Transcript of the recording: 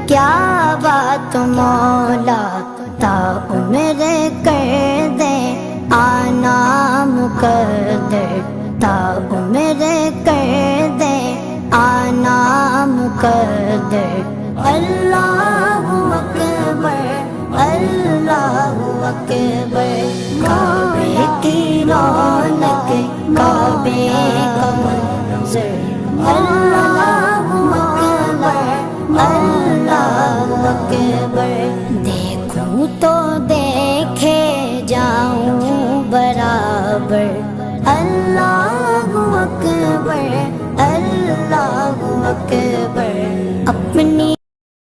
क्या बात मौला ता उम्र कर दे, आना मुकद्दर ता उम्र कर दे, आना मुकद्दर। अल्लाहु अकबर, अल्लाहु अकबर। काबे की रौनक, काबे का मंज़र। अल्लाहु अकबर, अल्लाहु अकबर। देखूं तो देखे जाऊं बराबर। अल्लाहु अकबर, अल्लाहु अकबर।